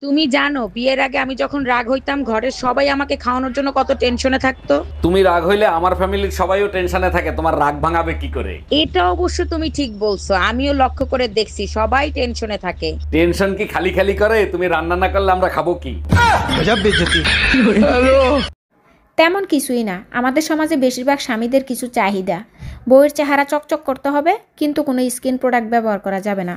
তুমি জানো বিয়ের আগে আমি যখন রাগ হইতাম ঘরের সবাই আমাকে খাওয়ানোর জন্য কত টেনশনে থাকতো। তুমি রাগ হইলে আমার ফ্যামিলির সবাইও টেনশনে থাকে, তোমার রাগ ভাঙাবে কি করে? এটা অবশ্য তুমি ঠিক বলছো, আমিও লক্ষ্য করে দেখছি সবাই টেনশনে থাকে। টেনশন কি খালি খালি করে? তুমি রান্না না করলে আমরা খাবো কি? তেমন কিছুই না। আমাদের সমাজে বেশিরভাগ স্বামীদের কিছু চাহিদা, বউয়ের চেহারা চকচক করতে হবে কিন্তু কোনো স্কিন প্রোডাক্ট ব্যবহার করা যাবে না।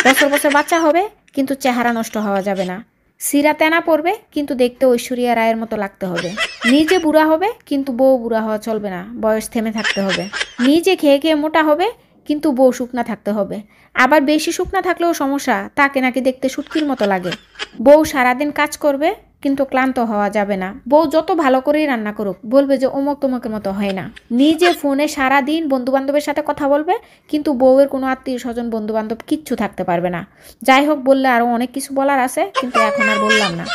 বছর বছর বাচ্চা হবে কিন্তু চেহারা নষ্ট হওয়া যাবে না। সিরা তেনা পড়বে কিন্তু দেখতে ঐশ্বরিয়া রায়ের মতো লাগতে হবে। নিজে বুড়া হবে কিন্তু বউ বুড়া হওয়া চলবে না, বয়স থেমে থাকতে হবে। নিজে খেয়ে খেয়ে মোটা হবে কিন্তু বউ শুকনা থাকতে হবে। আবার বেশি শুকনা থাকলেও সমস্যা, তাকে নাকি দেখতে শুটকির মতো লাগে। বউ সারাদিন কাজ করবে কিন্তু ক্লান্ত হওয়া যাবে না। বউ যত ভালো করেই রান্না করুক বলবে যে অমুক তমুকের মতো হয় না। নিজে ফোনে সারাদিন বন্ধু বান্ধবের সাথে কথা বলবে কিন্তু বউয়ের কোনো আত্মীয় স্বজন বন্ধু বান্ধব কিচ্ছু থাকতে পারবে না। যাই হোক, বললে আরো অনেক কিছু বলার আছে কিন্তু এখন আর বললাম না।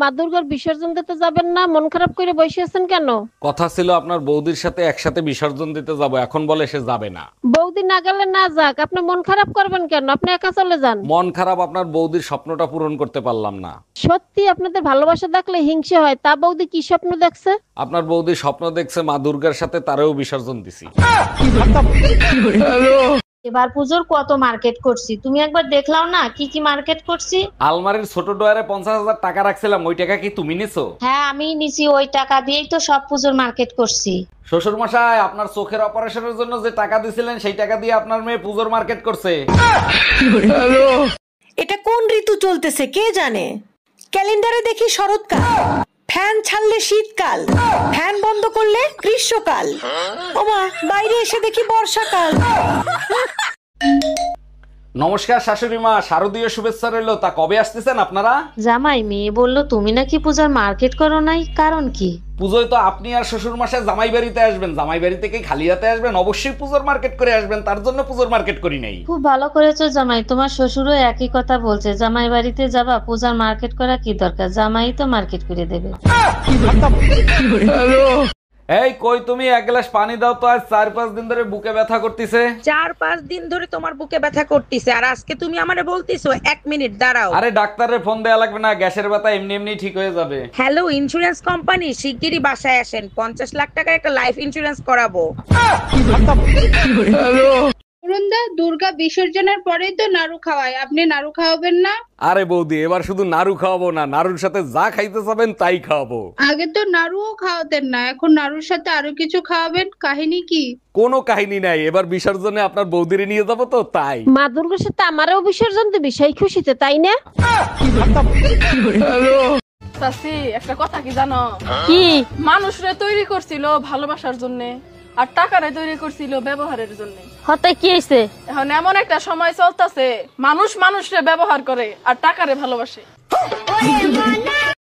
মা দুর্গার বিসর্জন দিতে যাবেন না? মন খারাপ করে বসে আছেন কেন? কথা ছিল আপনার বৌদির সাথে একসাথে বিসর্জন দিতে যাব, এখন বলে সে যাবে না। বৌদি না গেলে না যাক, আপনি মন খারাপ করবেন কেন? আপনি একা চলে যান। মন খারাপ আপনার বৌদির স্বপ্নটা পূরণ করতে পারলাম না। সত্যি আপনাদের ভালোবাসা দেখলে হিংসে হয়। তা বৌদি কি স্বপ্ন দেখছে? আপনার বৌদি স্বপ্ন দেখছে মা দুর্গার সাথে তারেও বিসর্জন দিছি। এবার পুজোর কত মার্কেট করছি, তুমি একবার দেখলাও না কি কি মার্কেট করছি। আলমারির ছোট ডয়ারে 50,000 টাকা রাখছিলাম, ওই টাকা কি তুমি নিছো? হ্যাঁ আমি নিছি, ওই টাকা দিয়েই তো সব পুজোর মার্কেট করছি। শ্বশুর মশাই, আপনার চোখের অপারেশনের জন্য যে টাকা দিছিলেন সেই টাকা দিয়ে আপনার মেয়ে পুজোর মার্কেট করছে। এটা কোন ঋতু চলতেছে কে জানে? ক্যালেন্ডারে দেখি শরৎকাল, ফ্যান ছাড়লে শীতকাল, ফ্যান বন্ধ করলে গ্রীষ্মকাল, ওমা বাইরে এসে দেখি বর্ষাকাল। নমস্কার শাশুড়ি মা, শারদীয় শুভেচ্ছা রইলো। তা কবে আসতেছেন আপনারা? জামাই, মেয়ে বললো তুমি নাকি পূজার মার্কেট করো নাই, কারণ কি? পুজোয় তো আপনি আর শ্বশুর মশাই জামাই বাড়িতে আসবেন, জামাই বাড়ি থেকে খালি হাতে আসবেন, অবশ্যই পুজোর মার্কেট করে আসবেন, তার জন্য পুজোর মার্কেট করি নাই। খুব ভালো করেছো জামাই, তোমার শ্বশুরও একই কথা বলছে, জামাই বাড়িতে যাবা, পূজার মার্কেট করা কি দরকার, জামাই তো মার্কেট করে দেবে। এই কই তুমি, এক গ্লাস পানি দাও তো, আজ 4-5 দিন ধরে বুকে ব্যথা করতেছে। 4-5 দিন ধরে তোমার বুকে ব্যথা করতেছে আর আজকে তুমি আমারে বলতিছো 1 মিনিট দাঁড়াও। আরে ডাক্তারের ফোন দেয়া লাগবে না, গ্যাসের ব্যথা এমনি এমনি ঠিক হয়ে যাবে। হ্যালো ইন্স্যুরেন্স কোম্পানি, শিগগিরই বাসায় আসেন, 50 লাখ টাকার একটা লাইফ ইন্স্যুরেন্স করাবো। অরুণদা, দুর্গা বিসর্জনের পরেই তো নাড়ু খাওয়ায়, আপনি নাড়ু খাওয়াবেন না? আরে বৌদি, এবার শুধু নাড়ু খাওয়াবো না, নাড়ুর সাথে যা খাইতে চাবেন তাই খাওয়াবো। আগে তো নাড়ুও খাওয়াতেন না, এখন নাড়ুর সাথে আরো কিছু খাওয়াবেন, কাহিনী কি? কোনো কাহিনী নাই, এবার বিসর্জনে আপনার বৌদিরে নিয়ে যাবো তো তাই। মা দুর্গার সাথে আমারও বিসর্জন দিবি সেই খুশিতে, তাই না? চাচি, একটা কথা কি জানো? কি? মানুষরে তৈরি করছিল ভালোবাসার জন্য আর টাকারে তৈরি করছিল ব্যবহারের জন্য। হতে কি হইছে? এখন এমন একটা সময় চলতেছে, মানুষ মানুষরে ব্যবহার করে আর টাকারে ভালোবাসে।